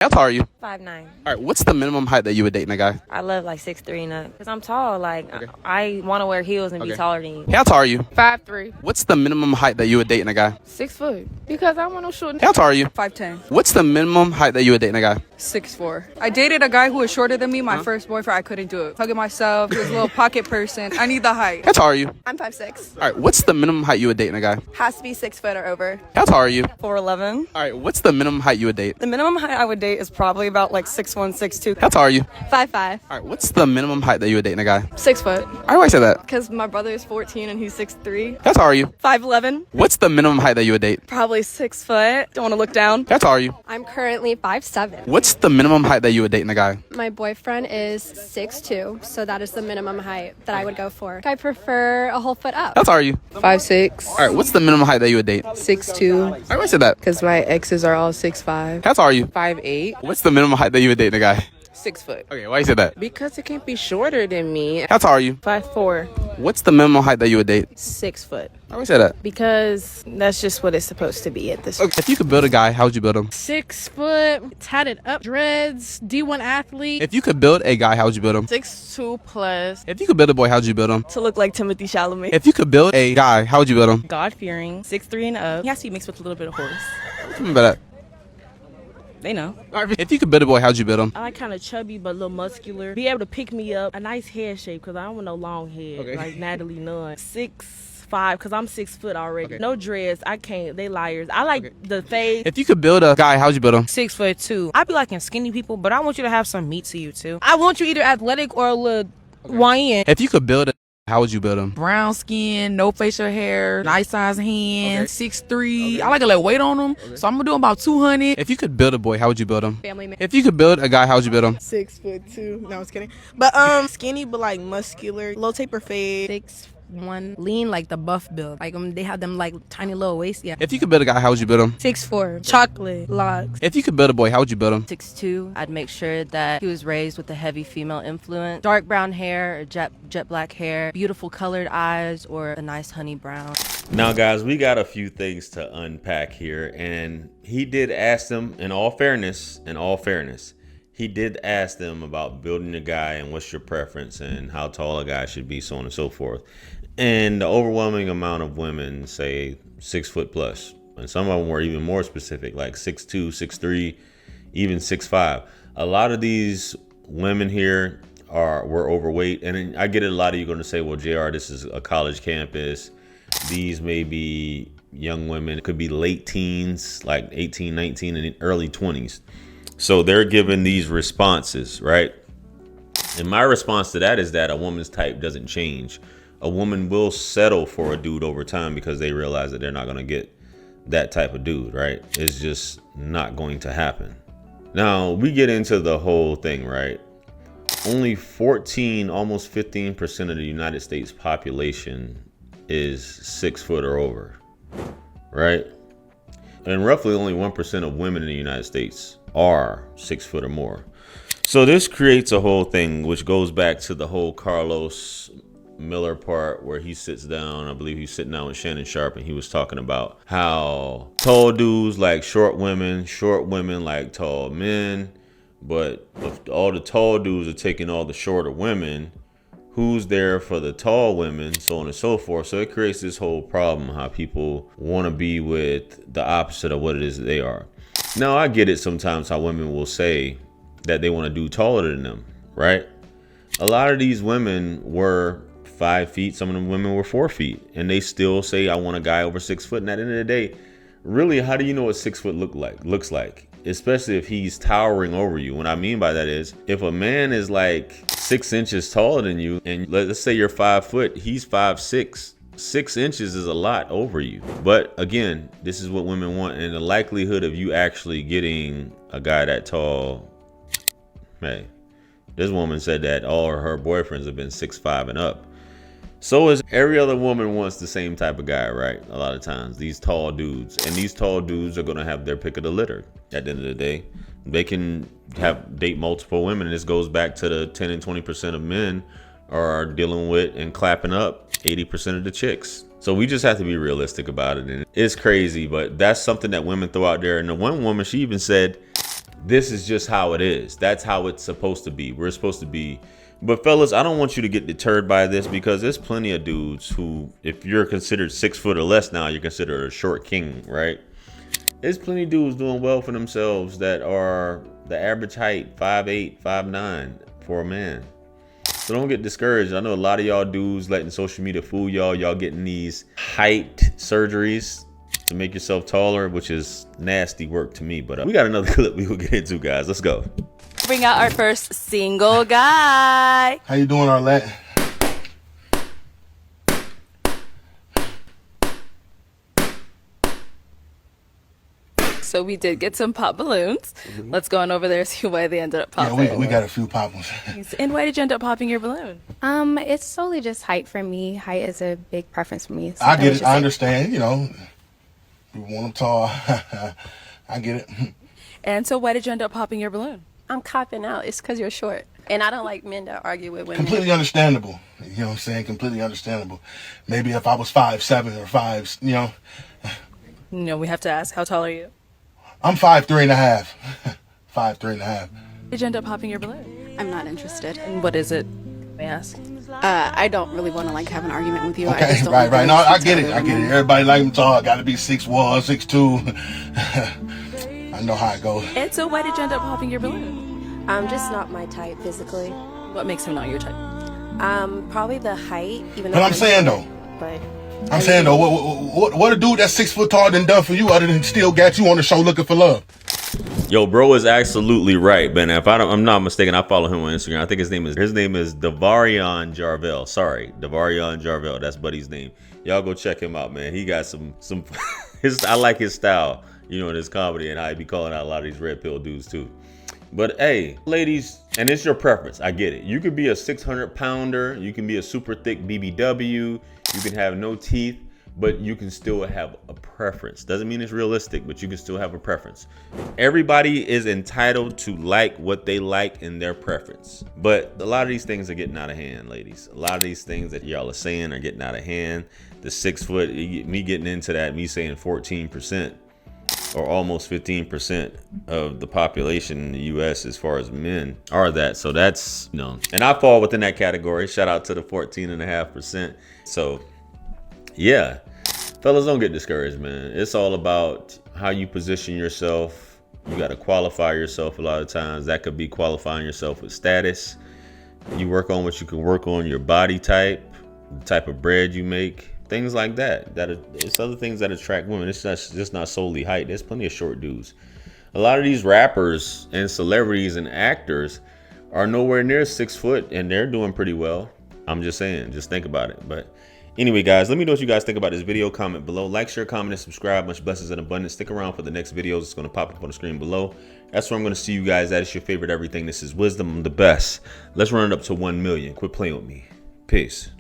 How tall are you? 5'9". All right, what's the minimum height that you would date in a guy? I love like 6'3" and up. Because I'm tall. Like, I want to wear heels and be taller than you. How tall are you? 5'3". What's the minimum height that you would date in a guy? 6 foot. Because I want no short. How tall are you? 5'10". What's the minimum height that you would date in a guy? 6'4". I dated a guy who was shorter than me. My first boyfriend, I couldn't do it. Hugging myself, he was a little pocket person. I need the height. How tall are you? I'm 5'6". All right, what's the minimum height you would date in a guy? Has to be 6 foot or over. How tall are you? 4'11". All right, what's the minimum height you would date? The minimum height I would date is probably about like 6'1", 6'2". How tall are you? 5'5". All right, what's the minimum height that you would date in a guy? 6 foot. All right, why say that? Because my brother is 14 and he's 6'3". How tall are you? 5'11". What's the minimum height that you would date? Probably 6 foot. Don't want to look down. How tall are you? I'm currently 5'7". What's the minimum height that you would date in a guy? My boyfriend is 6'2", so that is the minimum height that I would go for. I prefer a whole foot up. How tall are you? 5'6". All right, what's the minimum height that you would date? 6'2". All right, why say that? Because my exes are all 6'5". How tall are you? 5'8". What's the minimum height that you would date in a guy? 6 foot. Okay, why you say that? Because it can't be shorter than me. How tall are you? 5'4". What's the minimum height that you would date? 6 foot. Why you say that? Because that's just what it's supposed to be at this Okay, if you could build a guy, how would you build him? 6 foot, tatted up, dreads, D1 athlete. If you could build a guy, how would you build him? 6'2" plus. If you could build a boy, how would you build him? to look like Timothy Chalamet. If you could build a guy, how would you build him? God-fearing, 6'3" and up. He has to be mixed with a little bit of horse. Tell me about that. They know. If you could build a boy, how would you build him? I like kind of chubby but a little muscular. Be able to pick me up. A nice head shape because I don't want no long head like Natalie Nunn. 6'5" because I'm 6 foot already. No dreads. I can't. They liars. I like the fade. If you could build a guy, how would you build him? 6'2". I be liking skinny people, but I want you to have some meat to you too. I want you either athletic or a little YN. If you could build a how would you build him? Brown skin, no facial hair, nice size hands, 6'3". I like to let weight on them, so I'm gonna do about 200. If you could build a boy, how would you build him? Family man. If you could build a guy, how would you build him? 6'2". No, I was kidding. But skinny, but like muscular, low taper fade. 6'1", lean like the buff build. Like they have them like tiny little waist. Yeah. If you could build a guy, how would you build him? 6'4", chocolate, locks. If you could build a boy, how would you build him? 6'2". I'd make sure that he was raised with a heavy female influence. Dark brown hair or jet black hair, beautiful colored eyes, or a nice honey brown. Now, guys, we got a few things to unpack here, and he did ask them, in all fairness, he did ask them about building a guy and what's your preference and how tall a guy should be, so on and so forth. And the overwhelming amount of women say 6 foot plus. And some of them were even more specific, like 6'2", 6'3", even 6'5". A lot of these women here were overweight. And I get it, a lot of you are going to say, well, JR, this is a college campus. These may be young women. It could be late teens, like 18, 19, and early 20s. So they're giving these responses, right? And my response to that is that a woman's type doesn't change. A woman will settle for a dude over time because they realize that they're not going to get that type of dude, right? It's just not going to happen. Now, we get into the whole thing, right? Only 14, almost 15% of the United States population is 6 foot or over, right? And roughly only 1% of women in the United States are 6 foot or more. So this creates a whole thing, which goes back to the whole Carlos Miller part where he sits down. I believe he's sitting down with Shannon Sharp, and he was talking about how tall dudes like short women like tall men. But if all the tall dudes are taking all the shorter women, who's there for the tall women, so on and so forth. So it creates this whole problem, how people want to be with the opposite of what it is that they are. Now, I get it sometimes how women will say that they want to do taller than them, right? A lot of these women were 5 feet. Some of them women were 4 feet, and they still say, I want a guy over 6 foot. And at the end of the day, really, how do you know what 6 foot looks like? Especially if he's towering over you. What I mean by that is, if a man is like 6 inches taller than you, and let's say you're 5 foot, he's 5'6". 6 inches is a lot over you. But again, this is what women want, and the likelihood of you actually getting a guy that tall, hey, this woman said that all her boyfriends have been 6'5" and up. So is every other woman wants the same type of guy, right? A lot of times, these tall dudes. And these tall dudes are going to have their pick of the litter at the end of the day. They can date multiple women. And this goes back to the 10 and 20% of men are dealing with and clapping up 80% of the chicks. So we just have to be realistic about it. And it's crazy, but that's something that women throw out there. And the one woman, she even said, this is just how it is. That's how it's supposed to be. We're supposed to be. But fellas, I don't want you to get deterred by this, because there's plenty of dudes who, if you're considered 6 foot or less now, you're considered a short king, right? There's plenty of dudes doing well for themselves that are the average height, 5'8", 5'9" for a man. So don't get discouraged. I know a lot of y'all dudes letting social media fool y'all. Y'all getting these height surgeries to make yourself taller, which is nasty work to me. But we got another clip we will get into, guys. Let's go. Bring out our first single guy. How you doing, Arlette? So we did get some pop balloons. Let's go on over there and see why they ended up popping. Yeah, we got a few pop ones. And why did you end up popping your balloon? It's solely just height for me. Height is a big preference for me. So I get it. I understand. You know, we want them tall. I get it. And so why did you end up popping your balloon? I'm copping out. It's because you're short. And I don't like men that argue with women. Completely understandable. You know what I'm saying? Completely understandable. Maybe if I was 5'7" or 5, you know. No, we have to ask, how tall are you? I'm 5'3.5". 5'3.5". Did you end up popping your balloon? I'm not interested. And what is it? May I ask? I don't really want to like have an argument with you. Okay, I just don't right. No, I get it. women. Everybody like them tall. Got to be 6'1", 6'2". I know how it goes. And so why did you end up popping your balloon? Just not my type physically. What makes him not your type? Probably the height. Even But though I'm saying though. But I'm saying though, what a dude that's 6 foot tall done done for you other than still got you on the show looking for love? Yo, bro is absolutely right, Ben. If I'm not mistaken, I follow him on Instagram. I think his name is Devarion Jarvel. Sorry, Devarion Jarvel. That's Buddy's name. Y'all go check him out, man. He got some I like his style, you know, in his comedy, and I be calling out a lot of these red pill dudes too. But hey, ladies, and it's your preference. I get it. You could be a 600-pounder. You can be a super thick BBW. You can have no teeth, but you can still have a preference. Doesn't mean it's realistic, but you can still have a preference. Everybody is entitled to like what they like in their preference. But a lot of these things are getting out of hand, ladies. A lot of these things that y'all are saying are getting out of hand. The 6 foot, me getting into that, me saying 14%. Or almost 15% of the population in the US as far as men are that. So that's, you know, and I fall within that category. Shout out to the 14.5%. So yeah, fellas, don't get discouraged, man. It's all about how you position yourself. You got to qualify yourself a lot of times. That could be qualifying yourself with status. You work on what you can work on, your body type, the type of bread you make. Things like that. It's other things that attract women. It's just not solely height. There's plenty of short dudes. A lot of these rappers and celebrities and actors are nowhere near 6 foot, and they're doing pretty well. I'm just saying, just think about it. But anyway, guys, let me know what you guys think about this video. Comment below. Like, share, comment, and subscribe. Much blessings and abundance. Stick around for the next videos. It's going to pop up on the screen below. That's where I'm going to see you guys at. It's your favorite everything. This is Wisdom. I'm the best. Let's run it up to 1 million. Quit playing with me. Peace.